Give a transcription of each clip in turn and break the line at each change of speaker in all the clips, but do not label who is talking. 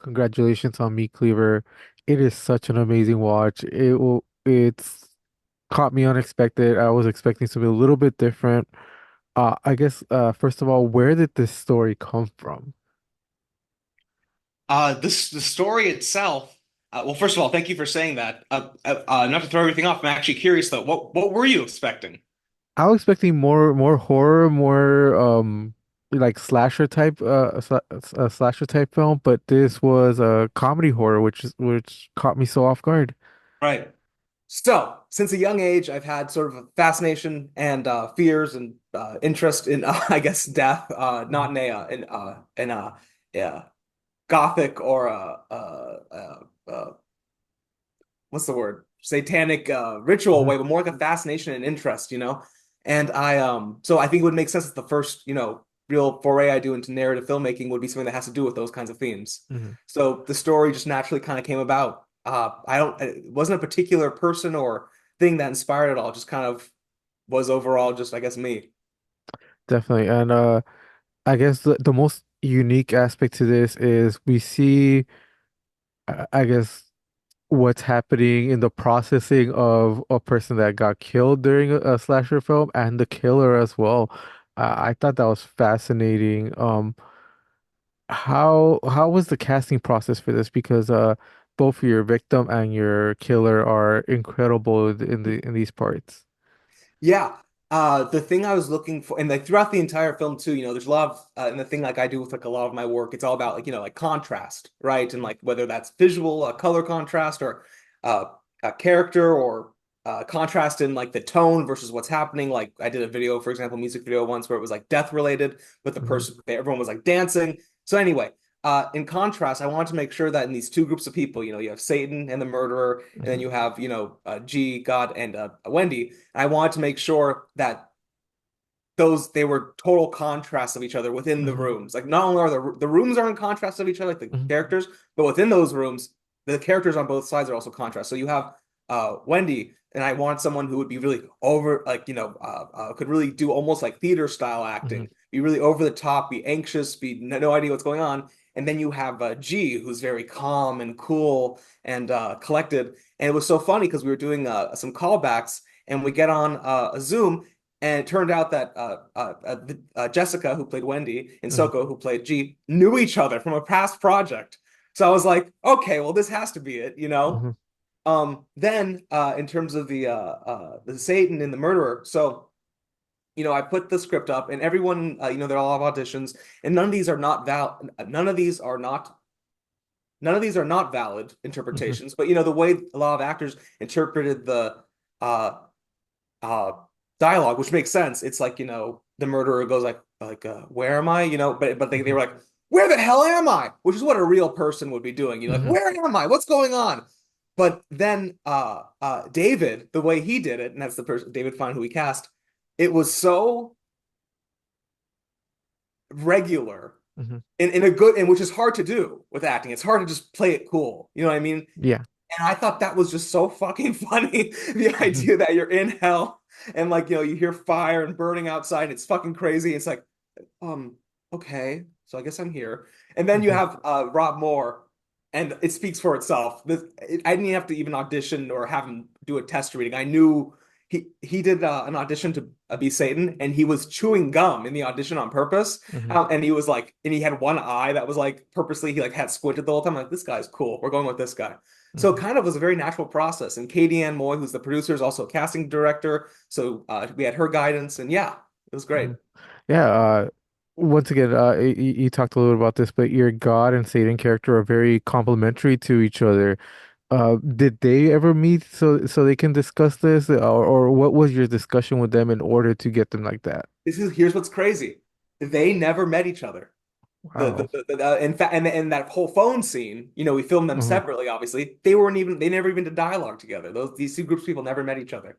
Congratulations on Meat Cleaver. It is such an amazing watch. It's caught me unexpected. I was expecting something a little bit different. I guess first of all, where did this story come from?
The story itself. Well, first of all, thank you for saying that. Not to throw everything off, I'm actually curious though. What were you expecting?
I was expecting more horror, more like slasher type film, but this was a comedy horror, which caught me so off guard.
Right. So, since a young age, I've had sort of a fascination and fears and interest in, I guess, death. Not
Mhm,
in yeah, gothic or what's the word? Satanic ritual
mhm,
way, but more like a fascination and interest, And so I think it would make sense that the first, real foray I do into narrative filmmaking would be something that has to do with those kinds of themes.
mhm.
So the story just naturally kind of came about. It wasn't a particular person or thing that inspired it all, just kind of was overall just, I guess, me.
Definitely. And I guess the most unique aspect to this is we see, I guess, what's happening in the processing of a person that got killed during a slasher film and the killer as well. I thought that was fascinating. How was the casting process for this? Because both your victim and your killer are incredible in these parts.
Yeah. The thing I was looking for, and like throughout the entire film too, there's a lot of, and the thing like I do with like a lot of my work, it's all about like, like contrast, right? And like whether that's visual, color contrast, or uh, a character, or contrast in like the tone versus what's happening. Like I did a video, for example, music video once where it was like death related, but
Hmm.
everyone was like dancing. So anyway, in contrast, I wanted to make sure that in these two groups of people, you have Satan and the murderer, and then
Hmm.
you have, G, God, and Wendy. I wanted to make sure that they were total contrasts of each other within the
Hmm.
rooms. Like not only are the rooms are in contrast of each other, like the
Hmm.
characters, but within those rooms, the characters on both sides are also contrast. So you have Wendy, and I want someone who would be really over, like could really do almost like theater style
Hmm.
acting, be really over the top, be anxious, be no idea what's going on. And then you have G, who's very calm and cool and collected. And it was so funny because we were doing some callbacks, and we get on a Zoom, and it turned out that Jessica, who played Wendy, and
Hmm.
Soko, who played G, knew each other from a past project. So I was like, okay, well, this has to be it.
Hmm.
Then in terms of the Satan and the murderer, so I put the script up, and everyone, they're all have auditions, and none of these are not valid
Hmm.
interpretations. But the way a lot of actors interpreted the uh, uh dialogue, which makes sense. It's like, the murderer goes like where am I? But they
Hmm.
were like, where the hell am I? Which is what a real person would be doing. Like,
Hmm.
where am I? What's going on? But then David, the way he did it, and that's the person David Fine who he cast, it was so regular
Hmm.
in a good, and which is hard to do with acting. It's hard to just play it cool. You know what I mean?
Yeah.
And I thought that was just so fucking funny. The
Hmm.
idea that you're in hell, and like, you hear fire and burning outside. It's fucking crazy. It's like, um, okay, so I guess I'm here. And then you
Hmm.
have Rob Moore, and it speaks for itself. I didn't have to even audition or have him do a test reading. I knew he did an audition to be Satan, and he was chewing gum in the audition on purpose.
Hmm.
And he was like, and he had one eye that was like purposely, he like had squinted the whole time. I'm like, this guy's cool. We're going with this guy. So it
Hmm.
kind of was a very natural process. And Katie Ann Moy, who's the producer, is also a casting director. So we had her guidance, and yeah, it was great.
Hmm. Yeah. Once again, you talked a little about this, but your God and Satan character are very complementary to each other. Did they ever meet so they can discuss this, or what was your discussion with them in order to get them like that?
Here's what's crazy. They never met each other.
Wow.
In fact, and that whole phone scene, we filmed them
Hmm.
separately, obviously. They never even did dialogue together. These two groups of people never met each other.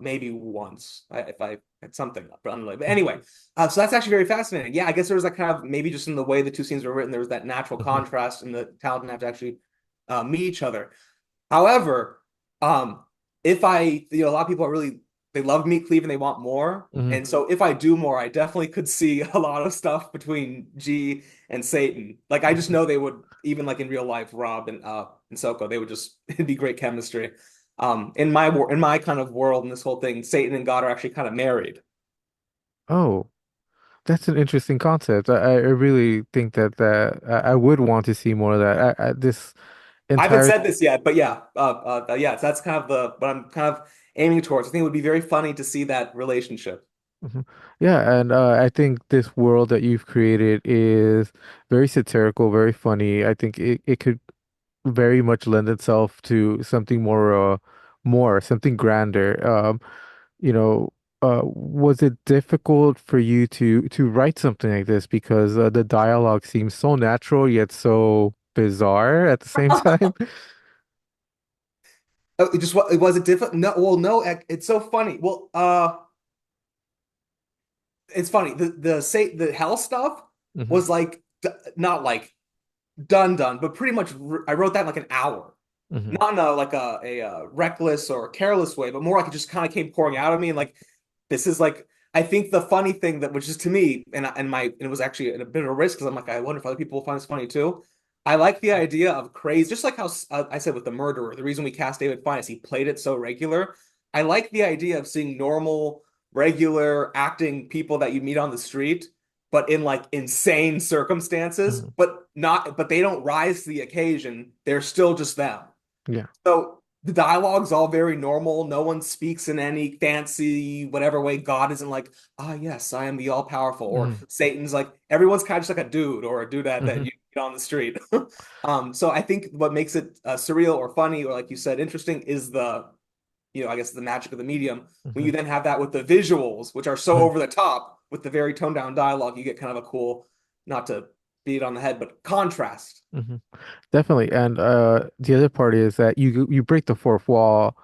Maybe once, if I had something up, but anyway, so that's actually very fascinating. Yeah, I guess there was that kind of, maybe just in the way the two scenes were written, there was that natural
Hmm.
contrast, and the talent didn't have to actually meet each other. However, um, if a lot of people are really, they love meat cleave and they want more.
Hmm.
And so if I do more, I definitely could see a lot of stuff between G and Satan. Like I just
Hmm.
know they would. even like in real life, Rob and Soko, they would just it'd be great chemistry. In my kind of world in this whole thing, Satan and God are actually kind of married.
Oh, that's an interesting concept. I really think I would want to see more of that. This
I haven't
entire
said this yet, but yeah, yeah, so that's kind of the what I'm kind of aiming towards. I think it would be very funny to see that relationship.
Mhm. Yeah, and I think this world that you've created is very satirical, very funny. I think it could very much lend itself to something more something grander. You know, was it difficult for you to write something like this because the dialogue seems so natural yet so bizarre at the same time?
Oh, it just what was it different? No, well, no, it's so funny. Well, it's funny. The hell stuff
Hmm.
was like not like done, but pretty much I wrote that in like an hour.
Hmm.
Not in a like a reckless or careless way, but more like it just kind of came pouring out of me. And like this is like I think the funny thing that which is to me and it was actually a bit of a risk because I'm like I wonder if other people will find this funny too. I like the idea of craze, just like how I said with the murderer. The reason we cast David Fine is he played it so regular. I like the idea of seeing normal, regular acting people that you meet on the street, but in like insane circumstances,
Hmm.
but they don't rise to the occasion. They're still just them.
Yeah.
So the dialogue's all very normal. No one speaks in any fancy, whatever way. God isn't like, ah, yes, I am the all powerful. Or
Hmm.
Satan's like, everyone's kind of just like a dude or a dudette that
Hmm.
you meet on the street. So I think what makes it surreal or funny, or like you said, interesting is I guess the magic of the medium. When
Hmm.
you then have that with the visuals, which are so over the top with the very toned down dialogue, you get kind of a cool, not to beat it on the head, but contrast.
Hmm. Definitely. And the other part is that you break the fourth wall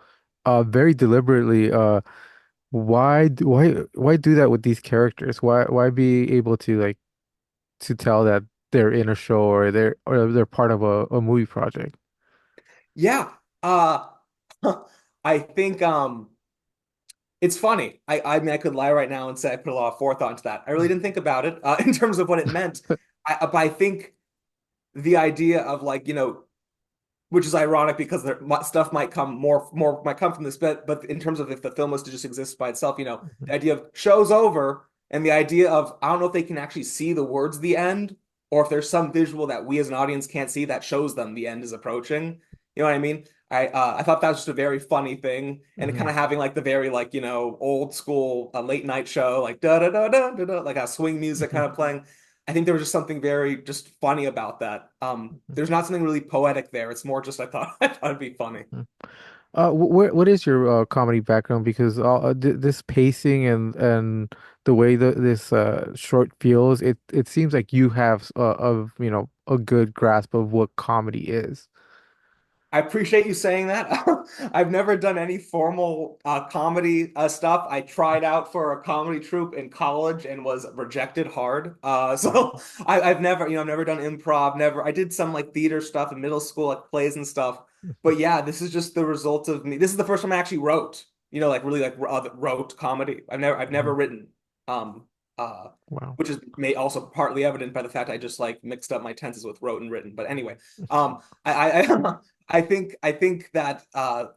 very deliberately. Why do that with these characters? Why be able to like to tell that they're in a show or they're part of a movie project?
Yeah. Uh I think it's funny. I mean I could lie right now and say I put a lot of forethought into that. I really didn't think about it in terms of what it meant. But I think the idea of like, which is ironic because stuff might come more might come from this but in terms of if the film was to just exist by itself,
Mhm.
the idea of show's over and the idea of I don't know if they can actually see the words the end or if there's some visual that we as an audience can't see that shows them the end is approaching. You know what I mean? I thought that was just a very funny thing and kind
Mhm.
of having like the very like old school late night show like da da da da da da like a swing music kind
Mhm.
of playing. I think there was just something very just funny about that.
Mhm.
There's not something really poetic there. It's more just I thought it'd be funny.
Mhm. What is your comedy background? Because this pacing and the way that this short feels, it seems like you have a good grasp of what comedy is.
I appreciate you saying that. I've never done any formal comedy stuff. I tried out for a comedy troupe in college and was rejected hard. So I've never, I've never done improv. Never. I did some like theater stuff in middle school, like plays and stuff. But yeah, this is just the result of me. This is the first time I actually wrote. Like really like wrote comedy. I've never
Mhm.
written. Um, uh,
Wow.
which is may also partly evident by the fact I just like mixed up my tenses with wrote and written. But anyway, I I think that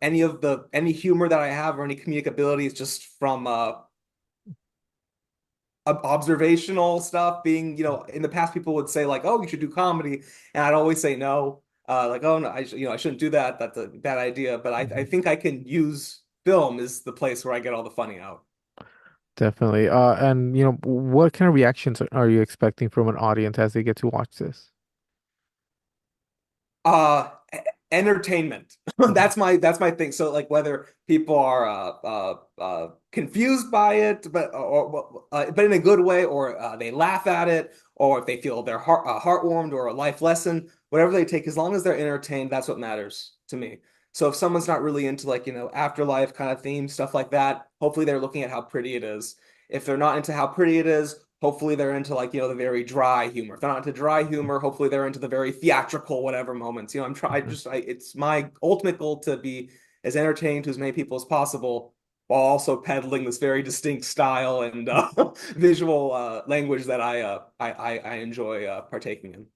any humor that I have or any comedic ability is just from observational stuff. Being in the past people would say like, oh, you should do comedy, and I'd always say no. Like, oh no, I shouldn't do that. That's a bad idea. But I
Mhm.
think I can use film is the place where I get all the funny out.
Definitely. And what kind of reactions are you expecting from an audience as they get to watch this?
Uh, Entertainment.
Mhm.
That's my thing. So like whether people are confused by it, but in a good way, or they laugh at it, or if they feel their heartwarmed or a life lesson, whatever they take, as long as they're entertained, that's what matters to me. So if someone's not really into like afterlife kind of theme stuff like that, hopefully they're looking at how pretty it is. If they're not into how pretty it is, hopefully they're into like the very dry humor. If they're not into dry humor, hopefully they're into the very theatrical whatever moments. I'm trying.
Mhm.
It's my ultimate goal to be as entertaining to as many people as possible, while also peddling this very distinct style and visual language that I enjoy partaking in.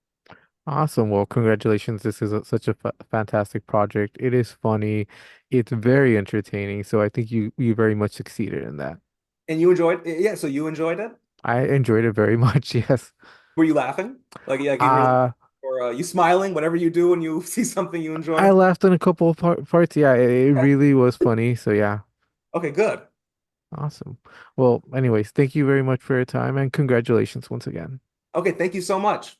Awesome. Well, congratulations. This is such a fa fantastic project. It is funny. It's very entertaining. So I think you very much succeeded in that.
And you enjoyed it? Yeah, so you enjoyed it?
I enjoyed it very much. Yes.
Were you laughing? Like, yeah, you really,
Uh,
or you smiling, whatever you do when you see something you
I
enjoy?
laughed in a couple of parts. Yeah, it
Okay.
really was funny. So yeah,
Okay, good.
awesome. Well, anyways, thank you very much for your time and congratulations once again.
Okay, thank you so much.